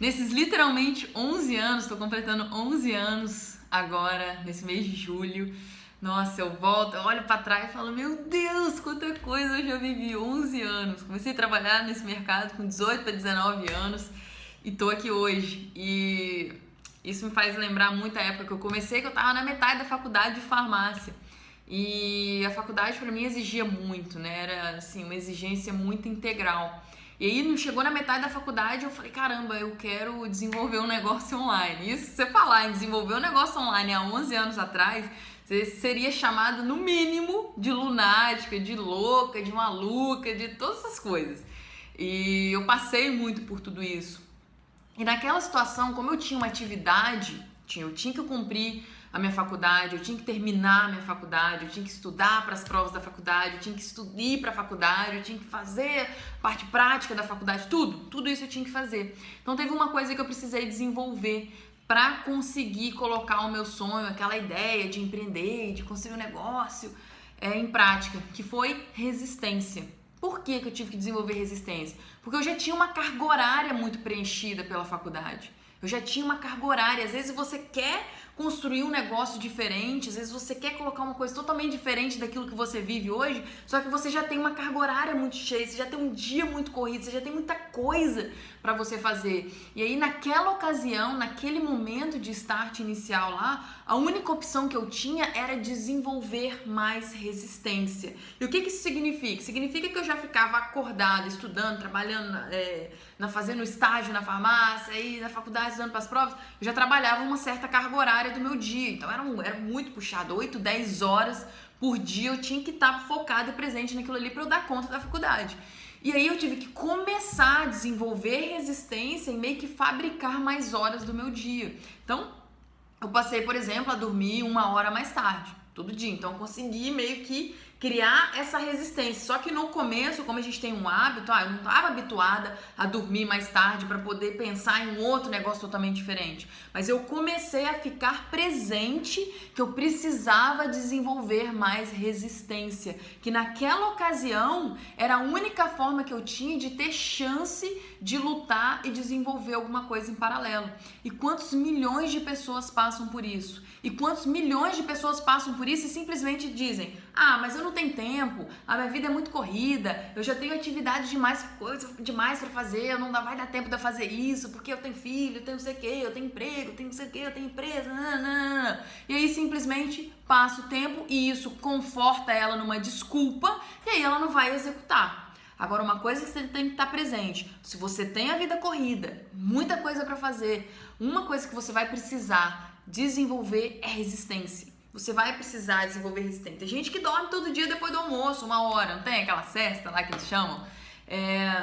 Nesses literalmente 11 anos, tô completando 11 anos agora, nesse mês de julho. Nossa, eu volto, eu olho pra trás e falo, meu Deus, quanta coisa eu já vivi, 11 anos. Comecei a trabalhar nesse mercado com 18 para 19 anos e tô aqui hoje. E isso me faz lembrar muito a época que eu comecei, que eu tava na metade da faculdade de farmácia. E a faculdade pra mim exigia muito, né? Era assim, uma exigência muito integral. E aí chegou na metade da faculdade, eu falei, caramba, eu quero desenvolver um negócio online. Isso, se você falar em desenvolver um negócio online há 11 anos atrás, você seria chamado no mínimo de lunática, de louca, de maluca, de todas essas coisas. E eu passei muito por tudo isso. E naquela situação, como eu tinha uma atividade, eu tinha que cumprir a minha faculdade, eu tinha que terminar a minha faculdade, eu tinha que estudar para as provas da faculdade, eu tinha que ir para a faculdade, eu tinha que fazer parte prática da faculdade, tudo isso eu tinha que fazer. Então teve uma coisa que eu precisei desenvolver para conseguir colocar o meu sonho, aquela ideia de empreender, de construir um negócio em prática, que foi resistência. Por que eu tive que desenvolver resistência? Porque eu já tinha uma carga horária muito preenchida pela faculdade. Eu já tinha uma carga horária. Às vezes você quer construir um negócio diferente, às vezes você quer colocar uma coisa totalmente diferente daquilo que você vive hoje, só que você já tem uma carga horária muito cheia, você já tem um dia muito corrido, você já tem muita coisa para você fazer. E aí naquela ocasião, naquele momento de start inicial lá, a única opção que eu tinha era desenvolver mais resistência. E o que isso significa? Significa que eu já ficava acordada, estudando, trabalhando, fazendo estágio na farmácia, aí na faculdade, estudando para as provas, eu já trabalhava uma certa carga horária do meu dia, então era muito puxado, 8, 10 horas por dia eu tinha que estar focada e presente naquilo ali para eu dar conta da faculdade. E aí eu tive que começar a desenvolver resistência e meio que fabricar mais horas do meu dia. Então, eu passei, por exemplo, a dormir 1 hora mais tarde, todo dia. Então, eu consegui meio que criar essa resistência. Só que no começo, como a gente tem um hábito, eu não estava habituada a dormir mais tarde para poder pensar em um outro negócio totalmente diferente. Mas eu comecei a ficar presente que eu precisava desenvolver mais resistência. Que naquela ocasião era a única forma que eu tinha de ter chance de lutar e desenvolver alguma coisa em paralelo. E quantos milhões de pessoas passam por isso? E quantos milhões de pessoas passam por isso e simplesmente dizem, mas eu não tenho tempo, a minha vida é muito corrida, eu já tenho atividade demais, coisa demais para fazer, vai dar tempo de eu fazer isso, porque eu tenho filho, eu tenho não sei o que, eu tenho emprego, eu tenho não sei o que, eu tenho empresa, E aí simplesmente passa o tempo e isso conforta ela numa desculpa e aí ela não vai executar. Agora, uma coisa que você tem que estar presente, se você tem a vida corrida, muita coisa para fazer, uma coisa que você vai precisar desenvolver é resistência. Você vai precisar desenvolver resistência. Tem gente que dorme todo dia depois do almoço, 1 hora, não tem aquela siesta lá que eles chamam?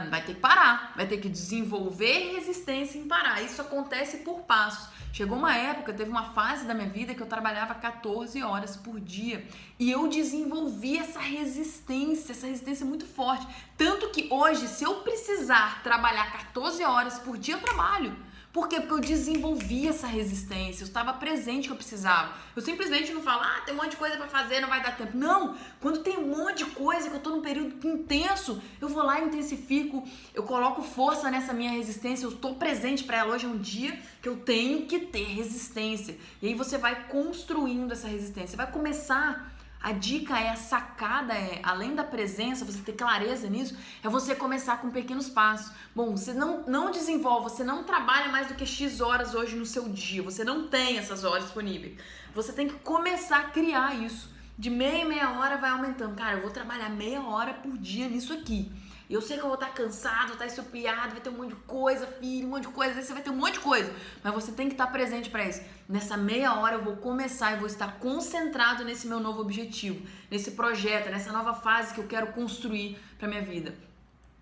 Vai ter que parar, vai ter que desenvolver resistência em parar. Isso acontece por passos. Chegou uma época, teve uma fase da minha vida que eu trabalhava 14 horas por dia e eu desenvolvi essa resistência muito forte. Tanto que hoje, se eu precisar trabalhar 14 horas por dia, eu trabalho. Por quê? Porque eu desenvolvi essa resistência, eu estava presente que eu precisava. Eu simplesmente não falo, tem um monte de coisa pra fazer, não vai dar tempo. Não, quando tem um monte de coisa, que eu tô num período intenso, eu vou lá e intensifico, eu coloco força nessa minha resistência, eu tô presente pra ela. Hoje é um dia que eu tenho que ter resistência. E aí você vai construindo essa resistência, vai começar... A dica a sacada além da presença, você ter clareza nisso, é você começar com pequenos passos. Bom, você não desenvolve, você não trabalha mais do que X horas hoje no seu dia, você não tem essas horas disponíveis. Você tem que começar a criar isso. De meia hora vai aumentando. Cara, eu vou trabalhar meia hora por dia nisso aqui. Eu sei que eu vou estar cansado, vou estar estupiado, vai ter um monte de coisa, filho, um monte de coisa, às vezes você vai ter um monte de coisa, mas você tem que estar presente para isso. Nessa meia hora eu vou começar e vou estar concentrado nesse meu novo objetivo, nesse projeto, nessa nova fase que eu quero construir para minha vida.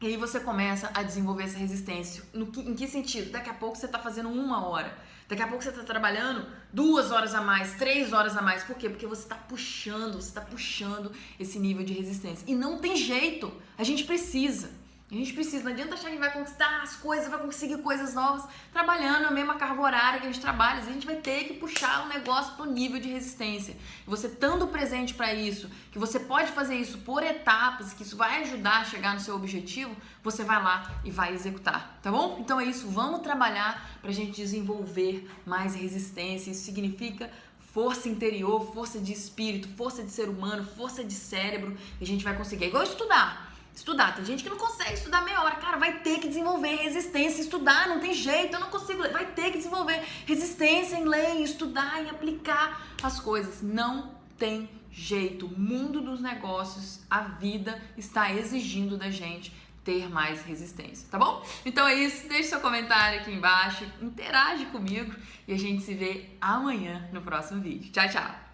E aí você começa a desenvolver essa resistência. Em que sentido? Daqui a pouco você está fazendo 1 hora. Daqui a pouco você está trabalhando 2 horas a mais, 3 horas a mais. Por quê? Porque você está puxando esse nível de resistência. E não tem jeito. A gente precisa. A gente precisa, não adianta achar que a gente vai conquistar as coisas, vai conseguir coisas novas trabalhando a mesma carga horária que a gente trabalha. A gente vai ter que puxar o negócio pro nível de resistência. E você estando presente para isso, que você pode fazer isso por etapas, que isso vai ajudar a chegar no seu objetivo, você vai lá e vai executar, tá bom? Então é isso, vamos trabalhar pra gente desenvolver mais resistência. Isso significa força interior, força de espírito, força de ser humano, força de cérebro. E a gente vai conseguir. É igual estudar. Tem gente que não consegue estudar meia hora. Cara, vai ter que desenvolver resistência, estudar, não tem jeito, eu não consigo ler. Vai ter que desenvolver resistência em ler, em estudar, em aplicar as coisas. Não tem jeito. O mundo dos negócios, a vida está exigindo da gente ter mais resistência, tá bom? Então é isso, deixe seu comentário aqui embaixo, interage comigo e a gente se vê amanhã no próximo vídeo. Tchau, tchau!